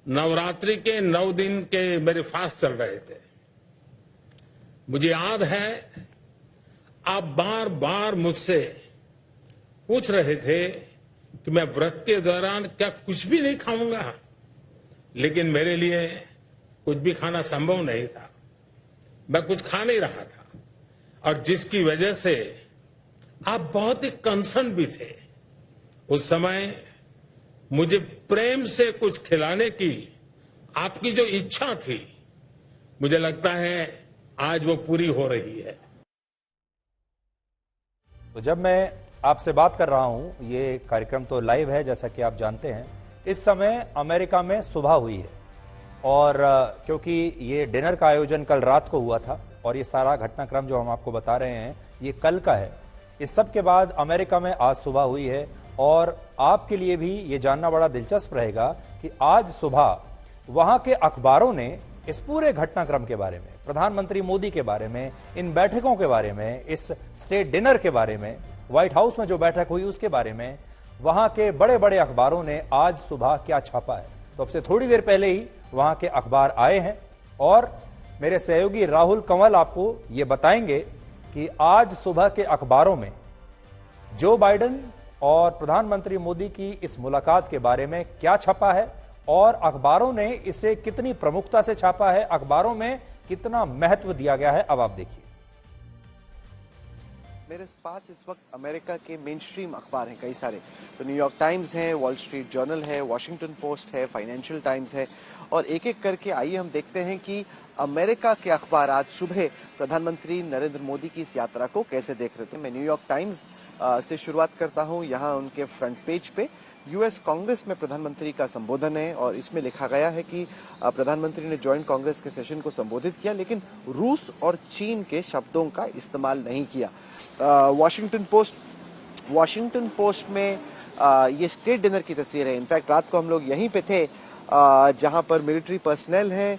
Speaker 4: नवरात्रि के 9 दिन के मेरे फास्ट चल रहे थे। मुझे याद है आप बार बार मुझसे पूछ रहे थे कि मैं व्रत के दौरान क्या कुछ भी नहीं खाऊंगा, लेकिन मेरे लिए कुछ भी खाना संभव नहीं था। मैं कुछ खा नहीं रहा था, और जिसकी वजह से आप बहुत ही कंसर्न भी थे। उस समय मुझे प्रेम से कुछ खिलाने की आपकी जो इच्छा थी, मुझे लगता है आज वो पूरी हो रही है।
Speaker 1: तो जब मैं आपसे बात कर रहा हूं, ये कार्यक्रम तो लाइव है जैसा कि आप जानते हैं। इस समय अमेरिका में सुबह हुई है, और क्योंकि ये डिनर का आयोजन कल रात को हुआ था और ये सारा घटनाक्रम जो हम आपको बता रहे हैं ये कल का है। इस सब के बाद अमेरिका में आज सुबह हुई है, और आपके लिए भी ये जानना बड़ा दिलचस्प रहेगा कि आज सुबह वहां के अखबारों ने इस पूरे घटनाक्रम के बारे में, प्रधानमंत्री मोदी के बारे में, इन बैठकों के बारे में, इस स्टेट डिनर के बारे में, व्हाइट हाउस में जो बैठक हुई उसके बारे में वहां के बड़े बड़े अखबारों ने आज सुबह क्या छापा है। तो अब से थोड़ी देर पहले ही वहां के अखबार आए हैं, और मेरे सहयोगी राहुल कंवल आपको ये बताएंगे कि आज सुबह के अखबारों में जो बाइडेन और प्रधानमंत्री मोदी की इस मुलाकात के बारे में क्या छपा है, और अखबारों ने इसे कितनी प्रमुखता से छापा है, अखबारों में कितना महत्व दिया गया है। अब आप देखिए।
Speaker 6: मेरे पास इस वक्त अमेरिका के मेन स्ट्रीम अखबार हैं कई सारे। तो न्यूयॉर्क टाइम्स है, वॉल स्ट्रीट जर्नल है, वॉशिंगटन पोस्ट है, फाइनेंशियल टाइम्स है, और एक एक करके आइए हम देखते हैं कि अमेरिका के अखबार आज सुबह प्रधानमंत्री नरेंद्र मोदी की इस यात्रा को कैसे देख रहे थे। मैं न्यूयॉर्क टाइम्स से शुरुआत करता हूं। यहां उनके फ्रंट पेज पे यूएस कांग्रेस में प्रधानमंत्री का संबोधन है, और इसमें लिखा गया है कि प्रधानमंत्री ने ज्वाइंट कांग्रेस के सेशन को संबोधित किया, लेकिन रूस और चीन के शब्दों का इस्तेमाल नहीं किया। वॉशिंगटन पोस्ट में ये स्टेट डिनर की तस्वीर है। इनफैक्ट रात को हम लोग यहीं पे थे जहां पर मिलिट्री पर्सनल हैं,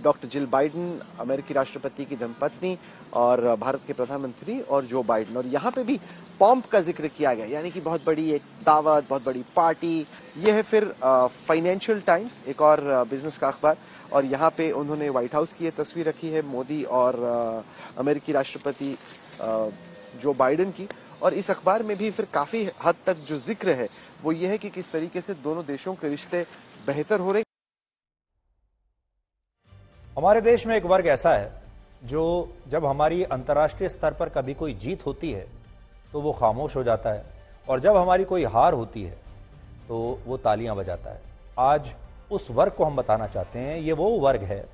Speaker 6: डॉक्टर जिल बाइडेन, अमेरिकी राष्ट्रपति की धर्मपत्नी, और भारत के प्रधानमंत्री और जो बाइडेन, और यहाँ पे भी पॉम्प का जिक्र किया गया, यानी कि बहुत बड़ी एक दावत, बहुत बड़ी पार्टी। ये है फिर फाइनेंशियल टाइम्स, एक और बिजनेस का अखबार, और यहाँ पे उन्होंने व्हाइट हाउस की ये तस्वीर रखी है, मोदी और अमेरिकी राष्ट्रपति जो बाइडेन की। और इस अखबार में भी फिर काफी हद तक जो जिक्र है वो ये है कि किस तरीके से दोनों देशों के रिश्ते बेहतर हो रहे।
Speaker 1: हमारे देश में एक वर्ग ऐसा है जो जब हमारी अंतर्राष्ट्रीय स्तर पर कभी कोई जीत होती है तो वो खामोश हो जाता है, और जब हमारी कोई हार होती है तो वो तालियां बजाता है। आज उस वर्ग को हम बताना चाहते हैं। ये वो वर्ग है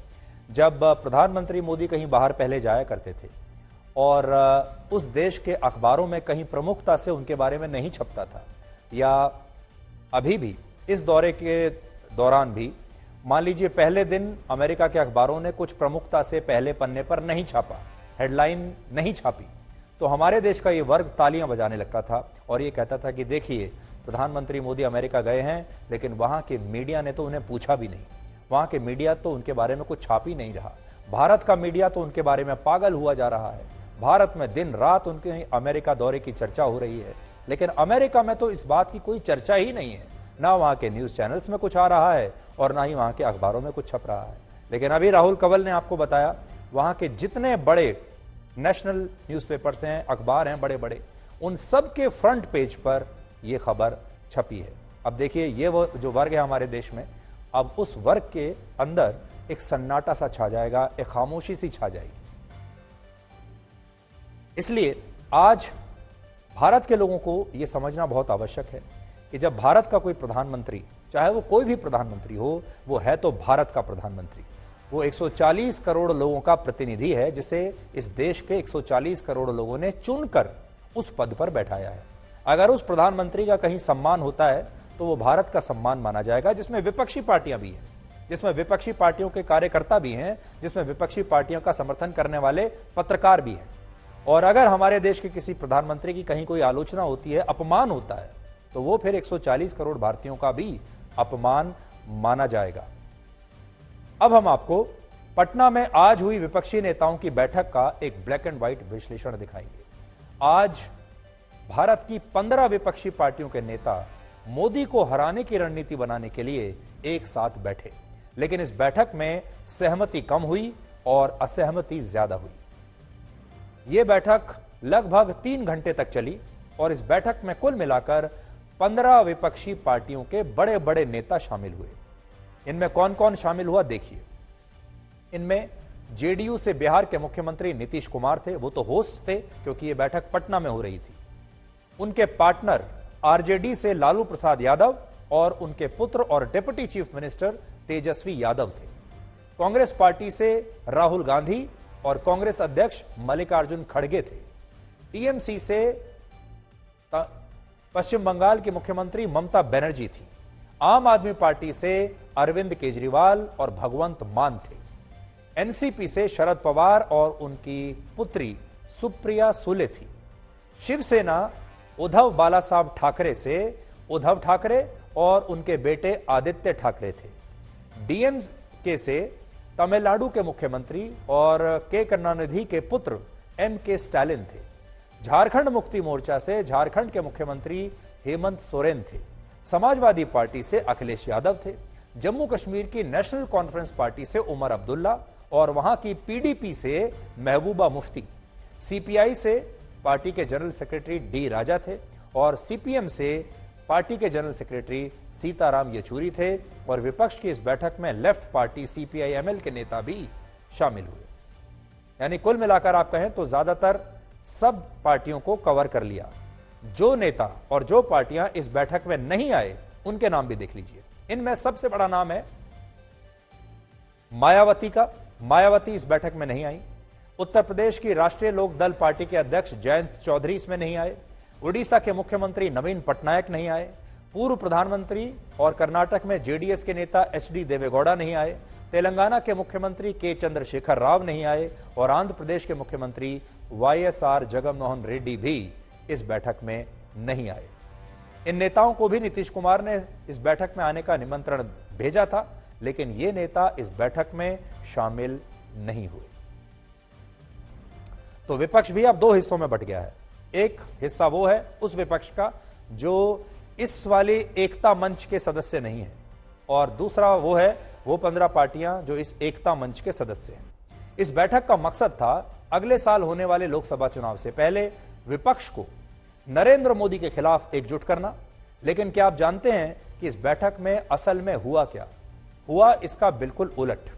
Speaker 1: जब प्रधानमंत्री मोदी कहीं बाहर पहले जाया करते थे और उस देश के अखबारों में कहीं प्रमुखता से उनके बारे में नहीं छपता था, या अभी भी इस दौरे के दौरान भी मान लीजिए पहले दिन अमेरिका के अखबारों ने कुछ प्रमुखता से पहले पन्ने पर नहीं छापा, हेडलाइन नहीं छापी, तो हमारे देश का ये वर्ग तालियां बजाने लगता था और ये कहता था कि देखिए प्रधानमंत्री मोदी अमेरिका गए हैं, लेकिन वहां के मीडिया ने तो उन्हें पूछा भी नहीं, वहां के मीडिया तो उनके बारे में कुछ छाप ही नहीं रहा। भारत का मीडिया तो उनके बारे में पागल हुआ जा रहा है। भारत में दिन रात उनके अमेरिका दौरे की चर्चा हो रही है, लेकिन अमेरिका में तो इस बात की कोई चर्चा ही नहीं है। ना वहां के न्यूज चैनल्स में कुछ आ रहा है और ना ही वहां के अखबारों में कुछ छप रहा है। लेकिन अभी राहुल कंवल ने आपको बताया वहां के जितने बड़े नेशनल न्यूज़पेपर्स हैं, अखबार हैं बड़े बड़े, उन सब के फ्रंट पेज पर यह खबर छपी है। अब देखिए ये वो जो वर्ग है हमारे देश में, अब उस वर्ग के अंदर एक सन्नाटा सा छा जाएगा, एक खामोशी सी छा जाएगी। इसलिए आज भारत के लोगों को यह समझना बहुत आवश्यक है कि जब भारत का कोई प्रधानमंत्री, चाहे वो कोई भी प्रधानमंत्री हो, वो है तो भारत का प्रधानमंत्री, वो 140 करोड़ लोगों का प्रतिनिधि है, जिसे इस देश के 140 करोड़ लोगों ने चुनकर उस पद पर बैठाया है। अगर उस प्रधानमंत्री का कहीं सम्मान होता है तो वो भारत का सम्मान माना जाएगा, जिसमें विपक्षी पार्टियां भी हैं, जिसमें विपक्षी पार्टियों के कार्यकर्ता भी हैं, जिसमें विपक्षी पार्टियों का समर्थन करने वाले पत्रकार भी हैं। और अगर हमारे देश के किसी प्रधानमंत्री की कहीं कोई आलोचना होती है, अपमान होता है, तो वो फिर 140 करोड़ भारतीयों का भी अपमान माना जाएगा। अब हम आपको पटना में आज हुई विपक्षी नेताओं की बैठक का एक ब्लैक एंड व्हाइट विश्लेषण दिखाएंगे। आज भारत की 15 विपक्षी पार्टियों के नेता मोदी को हराने की रणनीति बनाने के लिए एक साथ बैठे, लेकिन इस बैठक में सहमति कम हुई और असहमति ज्यादा हुई। यह बैठक लगभग 3 घंटे तक चली और इस बैठक में कुल मिलाकर 15 विपक्षी पार्टियों के बड़े बड़े नेता शामिल हुए। इनमें कौन कौन शामिल हुआ देखिए। इनमें जेडीयू से बिहार के मुख्यमंत्री नीतीश कुमार थे, वो तो होस्ट थे क्योंकि यह बैठक पटना में हो रही थी। उनके पार्टनर आरजेडी से लालू प्रसाद यादव और उनके पुत्र और deputy chief minister Tejashwi Yadav थे। कांग्रेस पार्टी से राहुल गांधी और कांग्रेस अध्यक्ष मल्लिकार्जुन खड़गे थे। टीएमसी से पश्चिम बंगाल की मुख्यमंत्री ममता बनर्जी थी। आम आदमी पार्टी से अरविंद केजरीवाल और भगवंत मान थे। एनसीपी से शरद पवार और उनकी पुत्री सुप्रिया सुले थी। शिवसेना उद्धव बालासाहब ठाकरे से उद्धव ठाकरे और उनके बेटे आदित्य ठाकरे थे। डीएमके से तमिलनाडु के मुख्यमंत्री और के करुणानिधि के पुत्र एमके स्टालिन थे। झारखंड मुक्ति मोर्चा से झारखंड के मुख्यमंत्री हेमंत सोरेन थे। समाजवादी पार्टी से अखिलेश यादव थे। जम्मू कश्मीर की नेशनल कॉन्फ्रेंस पार्टी से उमर अब्दुल्ला और वहां की पीडीपी से महबूबा मुफ्ती। सीपीआई से पार्टी के जनरल सेक्रेटरी डी राजा थे और सीपीएम से पार्टी के जनरल सेक्रेटरी सीताराम येचूरी थे। और विपक्ष की इस बैठक में लेफ्ट पार्टी सीपीआई-एमएल के नेता भी शामिल हुए। यानी कुल मिलाकर आप कहें तो ज्यादातर सब पार्टियों को कवर कर लिया। जो नेता और जो पार्टियां इस बैठक में नहीं आए उनके नाम भी देख लीजिए। इनमें सबसे बड़ा नाम है मायावती का। मायावती इस बैठक में नहीं आई। उत्तर प्रदेश की राष्ट्रीय लोक दल पार्टी के अध्यक्ष जयंत चौधरी इसमें नहीं आए। उड़ीसा के मुख्यमंत्री नवीन पटनायक नहीं आए। पूर्व प्रधानमंत्री और कर्नाटक में जेडीएस के नेता एचडी देवेगौड़ा नहीं आए। तेलंगाना के मुख्यमंत्री के चंद्रशेखर राव नहीं आए और आंध्र प्रदेश के मुख्यमंत्री वाईएसआर जगनमोहन रेड्डी भी इस बैठक में नहीं आए। इन नेताओं को भी नीतीश कुमार ने इस बैठक में आने का निमंत्रण भेजा था, लेकिन ये नेता इस बैठक में शामिल नहीं हुए। तो विपक्ष भी अब 2 हिस्सों में बंट गया है। एक हिस्सा वो है उस विपक्ष का जो इस वाले एकता मंच के सदस्य नहीं है, और दूसरा वो है वो 15 पार्टियां जो इस एकता मंच के सदस्य हैं। इस बैठक का मकसद था अगले साल होने वाले लोकसभा चुनाव से पहले विपक्ष को नरेंद्र मोदी के खिलाफ एकजुट करना। लेकिन क्या आप जानते हैं कि इस बैठक में असल में हुआ क्या हुआ? इसका बिल्कुल उलट।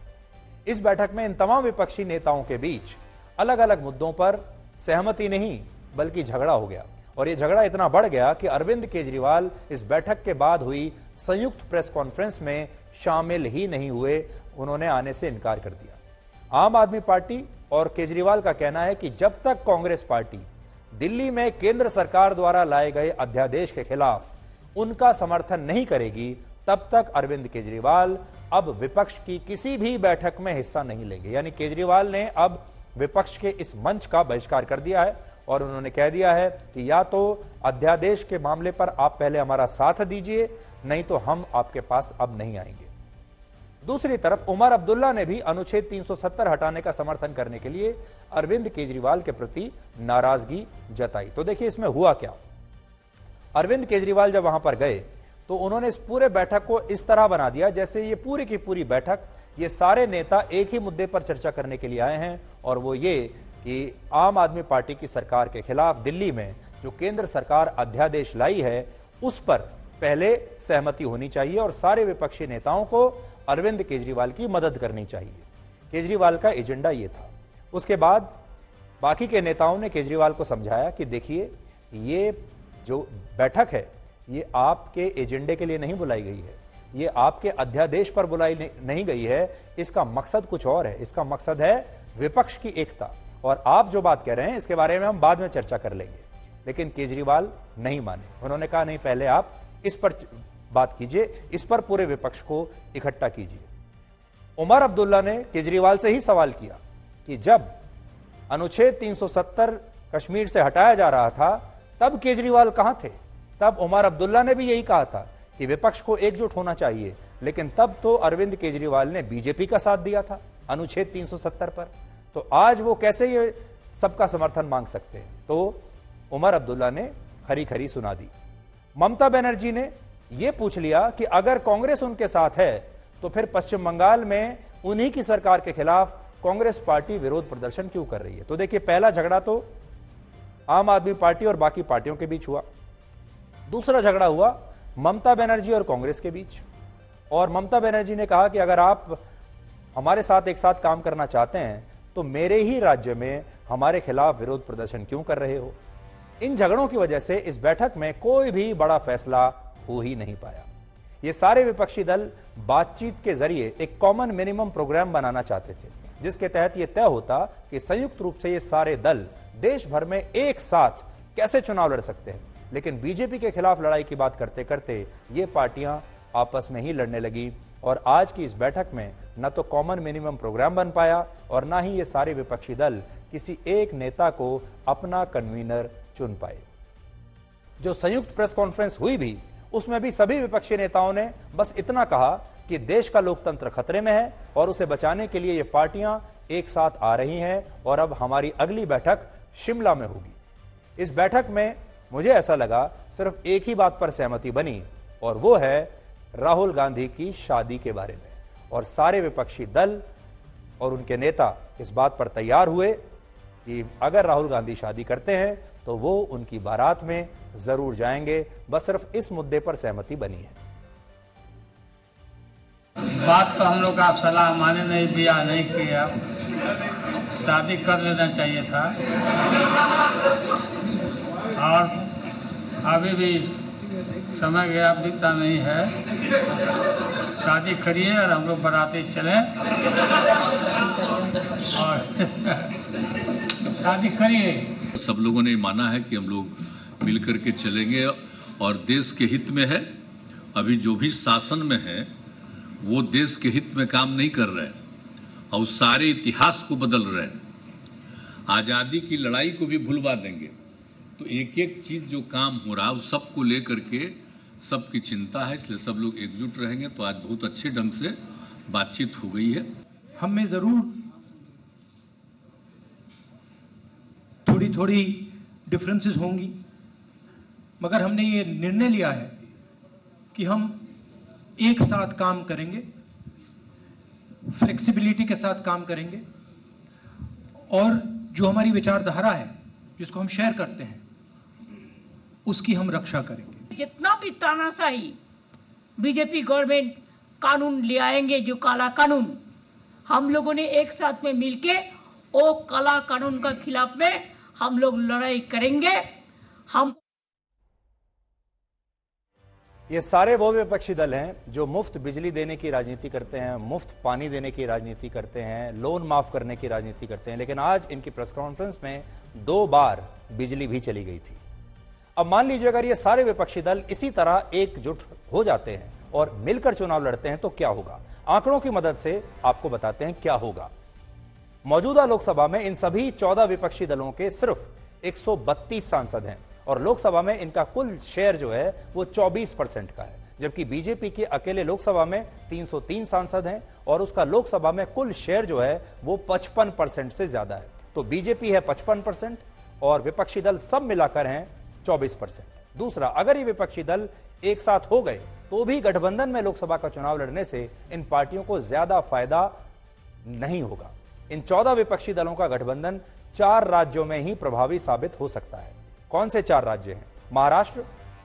Speaker 1: इस बैठक में इन तमाम विपक्षी नेताओं के बीच अलग अलग मुद्दों पर सहमति नहीं बल्कि झगड़ा हो गया। और यह झगड़ा इतना बढ़ गया कि अरविंद केजरीवाल इस बैठक के बाद हुई संयुक्त प्रेस कॉन्फ्रेंस में शामिल ही नहीं हुए। उन्होंने आने से इनकार कर दिया। आम आदमी पार्टी और केजरीवाल का कहना है कि जब तक कांग्रेस पार्टी दिल्ली में केंद्र सरकार द्वारा लाए गए अध्यादेश के खिलाफ उनका समर्थन नहीं करेगी, तब तक अरविंद केजरीवाल अब विपक्ष की किसी भी बैठक में हिस्सा नहीं लेंगे। यानी केजरीवाल ने अब विपक्ष के इस मंच का बहिष्कार कर दिया है और उन्होंने कह दिया है कि या तो अध्यादेश के मामले पर आप पहले हमारा साथ दीजिए, नहीं तो हम आपके पास अब नहीं आएंगे। दूसरी तरफ उमर अब्दुल्ला ने भी अनुच्छेद 370 हटाने का समर्थन करने के लिए अरविंद केजरीवाल के प्रति नाराजगी जताई। तो देखिए इसमें हुआ क्या। अरविंद केजरीवाल जब वहां पर गए तो उन्होंने इस पूरे बैठक को इस तरह बना दिया जैसे ये पूरी की पूरी बैठक, ये सारे नेता एक ही मुद्दे पर चर्चा करने के लिए आए हैं, और वो ये कि आम आदमी पार्टी की सरकार के खिलाफ दिल्ली में जो केंद्र सरकार अध्यादेश लाई है उस पर पहले सहमति होनी चाहिए और सारे विपक्षी नेताओं को अरविंद केजरीवाल की मदद करनी चाहिए। केजरीवाल का एजेंडा ये था। उसके बाद बाकी के नेताओं ने केजरीवाल को समझाया कि देखिए, ये जो बैठक है ये आपके एजेंडे के लिए नहीं बुलाई गई है, ये आपके अध्यादेश पर बुलाई नहीं गई है, इसका मकसद कुछ और है। इसका मकसद है विपक्ष की एकता, और आप जो बात कह रहे हैं इसके बारे में हम बाद में चर्चा कर लेंगे। लेकिन केजरीवाल नहीं माने, उन्होंने कहा नहीं, पहले आप इस पर बात कीजिए, इस पर पूरे विपक्ष को इकट्ठा कीजिए। उमर अब्दुल्ला ने केजरीवाल से ही सवाल किया कि जब अनुच्छेद 370 कश्मीर से हटाया जा रहा था तब केजरीवाल कहां थे? तब उमर अब्दुल्ला ने भी यही कहा था कि विपक्ष को एकजुट होना चाहिए, लेकिन तब तो अरविंद केजरीवाल ने बीजेपी का साथ दिया था अनुच्छेद 370 पर। तो आज वो कैसे ये सबका समर्थन मांग सकते हैं? तो उमर अब्दुल्ला ने खरी खरी सुना दी। ममता बनर्जी ने यह पूछ लिया कि अगर कांग्रेस उनके साथ है तो फिर पश्चिम बंगाल में उन्हीं की सरकार के खिलाफ कांग्रेस पार्टी विरोध प्रदर्शन क्यों कर रही है? तो देखिए, पहला झगड़ा तो आम आदमी पार्टी और बाकी पार्टियों के बीच हुआ। दूसरा झगड़ा हुआ ममता बनर्जी और कांग्रेस के बीच, और ममता बनर्जी ने कहा कि अगर आप हमारे साथ एक साथ काम करना चाहते हैं तो मेरे ही राज्य में हमारे खिलाफ विरोध प्रदर्शन क्यों कर रहे हो? इन झगड़ों की वजह से इस बैठक में कोई भी बड़ा फैसला हो ही नहीं पाया। ये सारे विपक्षी दल बातचीत के जरिए एक कॉमन मिनिमम प्रोग्राम बनाना चाहते थे, जिसके तहत यह तय होता कि संयुक्त रूप से ये सारे दल देश भर में एक साथ कैसे चुनाव लड़ सकते हैं। लेकिन बीजेपी के खिलाफ लड़ाई की बात करते करते ये पार्टियां आपस में ही लड़ने लगी, और आज की इस बैठक में न तो कॉमन मिनिमम प्रोग्राम बन पाया और ना ही ये सारे विपक्षी दल किसी एक नेता को अपना कन्वीनर चुन पाए। जो संयुक्त प्रेस कॉन्फ्रेंस हुई भी, उसमें भी सभी विपक्षी नेताओं ने बस इतना कहा कि देश का लोकतंत्र खतरे में है और उसे बचाने के लिए ये पार्टियां एक साथ आ रही हैं, और अब हमारी अगली बैठक शिमला में होगी। इस बैठक में मुझे ऐसा लगा सिर्फ एक ही बात पर सहमति बनी, और वो है राहुल गांधी की शादी के बारे में। और सारे विपक्षी दल और उनके नेता इस बात पर तैयार हुए कि अगर राहुल गांधी शादी करते हैं तो वो उनकी बारात में जरूर जाएंगे। बस सिर्फ इस मुद्दे पर सहमति बनी है।
Speaker 7: बात तो हम लोग का सलाह माने नहीं, दिया नहीं किया, शादी कर लेना चाहिए था। और अभी भी समय गया, बीता नहीं है। शादी करिए और हम लोग बाराती चलें और शादी करिए।
Speaker 8: सब लोगों ने माना है कि हम लोग मिलकर के चलेंगे और देश के हित में है। अभी जो भी शासन में है वो देश के हित में काम नहीं कर रहे और सारे इतिहास को बदल रहे हैं। आजादी की लड़ाई को भी भुलवा देंगे। तो एक एक चीज जो काम हो रहा है उस सबको लेकर के सबकी चिंता है, इसलिए सब लोग एकजुट रहेंगे। तो आज बहुत अच्छे ढंग से बातचीत हो गई है।
Speaker 9: हम में जरूर थोड़ी थोड़ी डिफरेंसेस होंगी, मगर हमने ये निर्णय लिया है कि हम एक साथ काम करेंगे, फ्लेक्सिबिलिटी के साथ काम करेंगे, और जो हमारी विचारधारा है जिसको हम शेयर करते हैं उसकी हम रक्षा करेंगे।
Speaker 10: जितना भी तानाशाही बीजेपी गवर्नमेंट कानून ले आएंगे, जो काला कानून, हम लोगों ने एक साथ में मिलके वो काला कानून का खिलाफ में हम लोग लड़ाई करेंगे। हम
Speaker 1: ये सारे वो विपक्षी दल हैं जो मुफ्त बिजली देने की राजनीति करते हैं, मुफ्त पानी देने की राजनीति करते हैं, लोन माफ करने की राजनीति करते हैं। लेकिन आज इनकी प्रेस कॉन्फ्रेंस में 2 बार बिजली भी चली गई थी। अब मान लीजिए अगर ये सारे विपक्षी दल इसी तरह एकजुट हो जाते हैं और मिलकर चुनाव लड़ते हैं तो क्या होगा? आंकड़ों की मदद से आपको बताते हैं क्या होगा। मौजूदा लोकसभा में इन सभी 14 विपक्षी दलों के सिर्फ 132 सांसद हैं और लोकसभा में इनका कुल शेयर जो है वो 24% का है, जबकि बीजेपी के अकेले लोकसभा में 303 सांसद हैं और उसका लोकसभा में कुल शेयर जो है वो 55% से ज्यादा है। तो बीजेपी है 55% और विपक्षी दल सब मिलाकर हैं 24%। दूसरा, अगर ये विपक्षी दल एक साथ हो गए तो भी गठबंधन में लोकसभा का चुनाव लड़ने से इन पार्टियों को ज्यादा फायदा नहीं होगा। इन 14 विपक्षी दलों का गठबंधन 4 राज्यों में ही प्रभावी साबित हो सकता है। कौन से 4 राज्य हैं? महाराष्ट्र,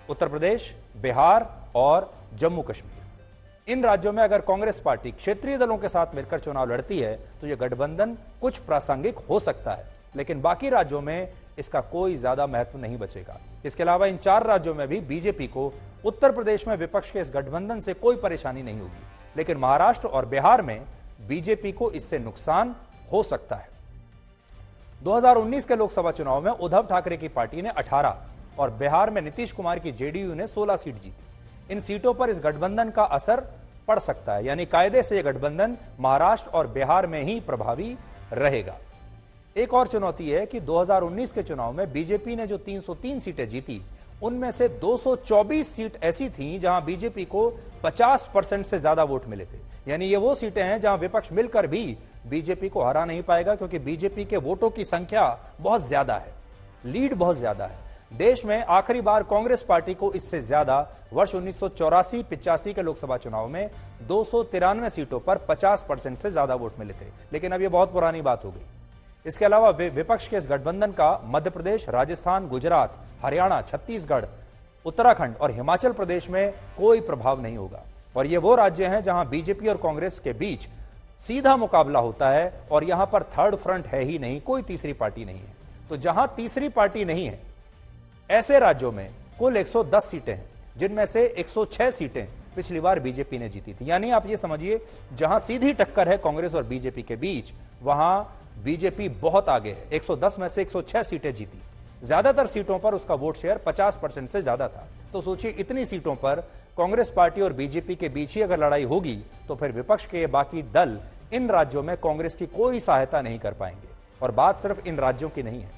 Speaker 1: उत्तर प्रदेश, बिहार और जम्मू कश्मीर। इन राज्यों में अगर कांग्रेस पार्टी क्षेत्रीय दलों के साथ मिलकर चुनाव लड़ती है तो यह गठबंधन कुछ प्रासंगिक हो सकता है। लेकिन बाकी राज्यों में इसका कोई ज्यादा महत्व नहीं बचेगा। इसके अलावा इन 4 राज्यों में भी बीजेपी को उत्तर प्रदेश में विपक्ष के इस गठबंधन से कोई परेशानी नहीं होगी, लेकिन महाराष्ट्र और बिहार में बीजेपी को इससे नुकसान हो सकता है। 2019 के लोकसभा चुनाव में उद्धव ठाकरे की पार्टी ने 18 और बिहार में नीतीश कुमार की जेडीयू ने 16 सीट जीती। इन सीटों पर इस गठबंधन का असर पड़ सकता है, यानी कायदे से यह गठबंधन महाराष्ट्र और बिहार में ही प्रभावी रहेगा। एक और चुनौती है कि 2019 के चुनाव में बीजेपी ने जो 303 सीटें जीती, उनमें से 224 सीट ऐसी थीं जहां बीजेपी को 50% से ज्यादा वोट मिले थे। यानी ये वो सीटें हैं जहां विपक्ष मिलकर भी बीजेपी को हरा नहीं पाएगा, क्योंकि बीजेपी के वोटों की संख्या बहुत ज्यादा है, लीड बहुत ज्यादा है। देश में आखिरी बार कांग्रेस पार्टी को इससे ज्यादा वर्ष 1984-85 के लोकसभा चुनाव में 293 सीटों पर 50% से ज्यादा वोट मिले थे, लेकिन अब यह बहुत पुरानी बात हो गई। इसके अलावा विपक्ष के इस गठबंधन का मध्य प्रदेश, राजस्थान, गुजरात, हरियाणा, छत्तीसगढ़, उत्तराखंड और हिमाचल प्रदेश में कोई प्रभाव नहीं होगा। और ये वो राज्य हैं जहां बीजेपी और कांग्रेस के बीच सीधा मुकाबला होता है और यहां पर थर्ड फ्रंट है ही नहीं, कोई तीसरी पार्टी नहीं है। तो जहां तीसरी पार्टी नहीं है, ऐसे राज्यों में कुल 110 सीटें हैं, जिनमें से 106 सीटें पिछली बार बीजेपी ने जीती थी। यानी आप ये समझिए, जहां सीधी टक्कर है कांग्रेस और बीजेपी के बीच, वहां बीजेपी बहुत आगे है। 110 में से 106 सीटें जीती। ज्यादातर सीटों पर उसका वोट शेयर 50% से ज्यादा था। तो सोचिए, इतनी सीटों पर कांग्रेस पार्टी और बीजेपी के बीच ही अगर लड़ाई होगी, तो फिर विपक्ष के बाकी दल इन राज्यों में कांग्रेस की कोई सहायता नहीं कर पाएंगे। और बात सिर्फ इन राज्यों की नहीं है,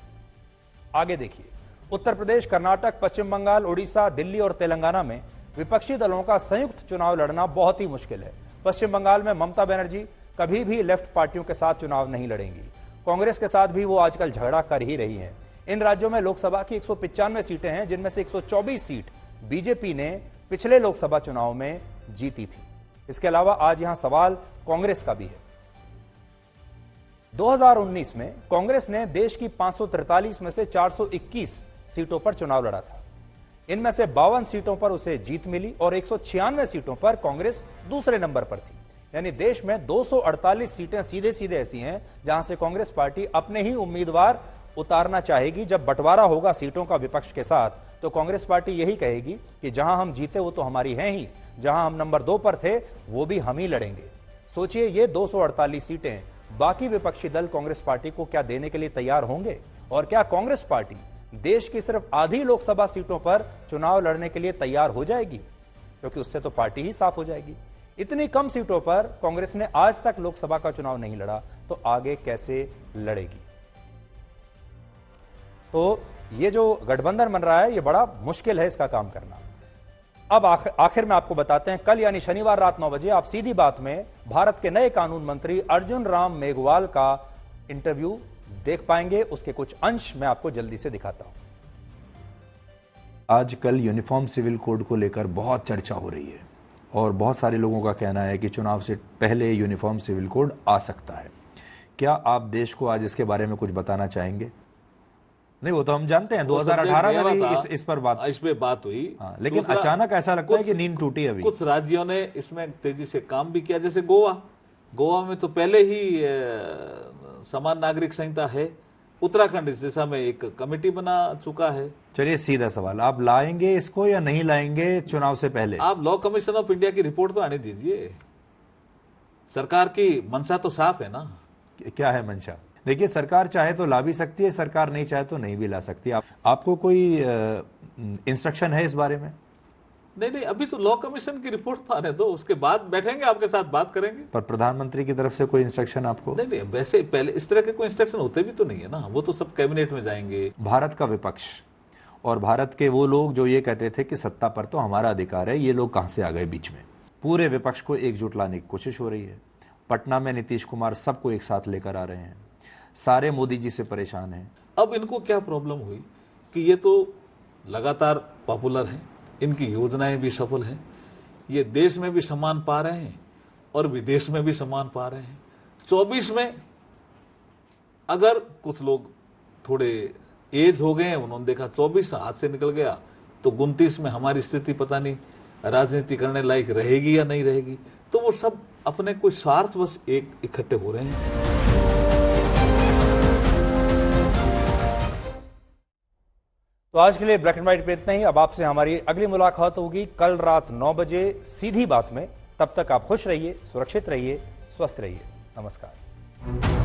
Speaker 1: आगे देखिए। उत्तर प्रदेश, कर्नाटक, पश्चिम बंगाल, उड़ीसा, दिल्ली और तेलंगाना में विपक्षी दलों का संयुक्त चुनाव लड़ना बहुत ही मुश्किल है। पश्चिम बंगाल में ममता बनर्जी कभी भी लेफ्ट पार्टियों के साथ चुनाव नहीं लड़ेंगी। कांग्रेस के साथ भी वो आजकल झगड़ा कर ही रही हैं। इन राज्यों में लोकसभा की 195 सीटें हैं, जिनमें से 124 सीट बीजेपी ने पिछले लोकसभा चुनाव में जीती थी। इसके अलावा आज यहां सवाल कांग्रेस का भी है। 2019 में कांग्रेस ने देश की 543 में से 421 सीटों पर चुनाव लड़ा था। इनमें से 52 सीटों पर उसे जीत मिली और 196 सीटों पर कांग्रेस दूसरे नंबर पर थी। यानी देश में 248 सीटें सीधे सीधे ऐसी हैं जहां से कांग्रेस पार्टी अपने ही उम्मीदवार उतारना चाहेगी। जब बंटवारा होगा सीटों का विपक्ष के साथ, तो कांग्रेस पार्टी यही कहेगी कि जहां हम जीते वो तो हमारी हैं ही, जहां हम नंबर 2 पर थे वो भी हम ही लड़ेंगे। सोचिए, ये 248 सीटें बाकी विपक्षी दल कांग्रेस पार्टी को क्या देने के लिए तैयार होंगे? और क्या कांग्रेस पार्टी देश की सिर्फ आधी लोकसभा सीटों पर चुनाव लड़ने के लिए तैयार हो जाएगी? क्योंकि उससे तो पार्टी ही साफ हो जाएगी। इतनी कम सीटों पर कांग्रेस ने आज तक लोकसभा का चुनाव नहीं लड़ा, तो आगे कैसे लड़ेगी? तो ये जो गठबंधन बन रहा है, ये बड़ा मुश्किल है इसका काम करना। अब आखिर में आपको बताते हैं, कल यानी शनिवार रात 9 बजे आप सीधी बात में भारत के नए कानून मंत्री अर्जुन राम मेघवाल का इंटरव्यू देख पाएंगे। उसके कुछ अंश मैं आपको जल्दी से दिखाता हूं।
Speaker 11: आजकल यूनिफॉर्म सिविल कोड को लेकर बहुत चर्चा हो रही है और बहुत सारे लोगों का कहना है कि चुनाव से पहले यूनिफॉर्म सिविल कोड आ सकता है। क्या आप देश को आज इसके बारे में कुछ बताना चाहेंगे?
Speaker 1: नहीं, वो तो हम जानते हैं, 2018 में भी इस पर बात
Speaker 12: हुई।
Speaker 1: लेकिन अचानक ऐसा लगता है कि नींद टूटी अभी।
Speaker 12: कुछ राज्यों ने इसमें तेजी से काम भी किया, जैसे गोवा में तो पहले ही समान नागरिक संहिता है। उत्तराखंड इस दिशा में एक कमेटी बना चुका है।
Speaker 1: चलिए, सीधा सवाल, आप लाएंगे इसको या नहीं लाएंगे चुनाव से पहले?
Speaker 12: आप लॉ कमीशन ऑफ इंडिया की रिपोर्ट तो आने दीजिए। सरकार की मंशा तो साफ है ना।
Speaker 1: क्या है मंशा? देखिए, सरकार चाहे तो ला भी सकती है, सरकार नहीं चाहे तो नहीं भी ला सकती। आपको कोई इंस्ट्रक्शन है इस बारे में?
Speaker 12: नहीं, अभी तो लॉ कमीशन की रिपोर्ट तो आने दो, उसके बाद बैठेंगे, आपके साथ बात करेंगे।
Speaker 1: पर प्रधानमंत्री की तरफ से कोई इंस्ट्रक्शन आपको?
Speaker 12: नहीं, वैसे पहले इस तरह के कोई इंस्ट्रक्शन होते भी तो नहीं है ना, वो तो सब कैबिनेट में जाएंगे।
Speaker 1: भारत का विपक्ष और भारत के वो लोग जो ये कहते थे कि सत्ता पर तो हमारा अधिकार है, ये लोग कहां से आ गए बीच में? पूरे विपक्ष को एकजुट लाने की कोशिश हो रही है। पटना में नीतीश कुमार सबको एक साथ लेकर आ रहे हैं, सारे मोदी जी से परेशान हैं।
Speaker 12: अब इनको क्या प्रॉब्लम हुई कि ये तो लगातार पॉपुलर हैं, इनकी योजनाएं भी सफल हैं, ये देश में भी सम्मान पा रहे हैं और विदेश में भी सम्मान पा रहे हैं। 24 में अगर कुछ लोग थोड़े एज हो गए, उन्होंने देखा 24 हाथ से निकल गया, तो 29 में हमारी स्थिति पता नहीं राजनीति करने लायक रहेगी या नहीं रहेगी। तो वो सब अपने कोई स्वार्थ बस एक इकट्ठे हो रहे हैं।
Speaker 1: तो आज के लिए ब्लैक एंड व्हाइट पे इतना ही। अब आपसे हमारी अगली मुलाकात होगी कल रात 9 बजे सीधी बात में। तब तक आप खुश रहिए, सुरक्षित रहिए, स्वस्थ रहिए। नमस्कार।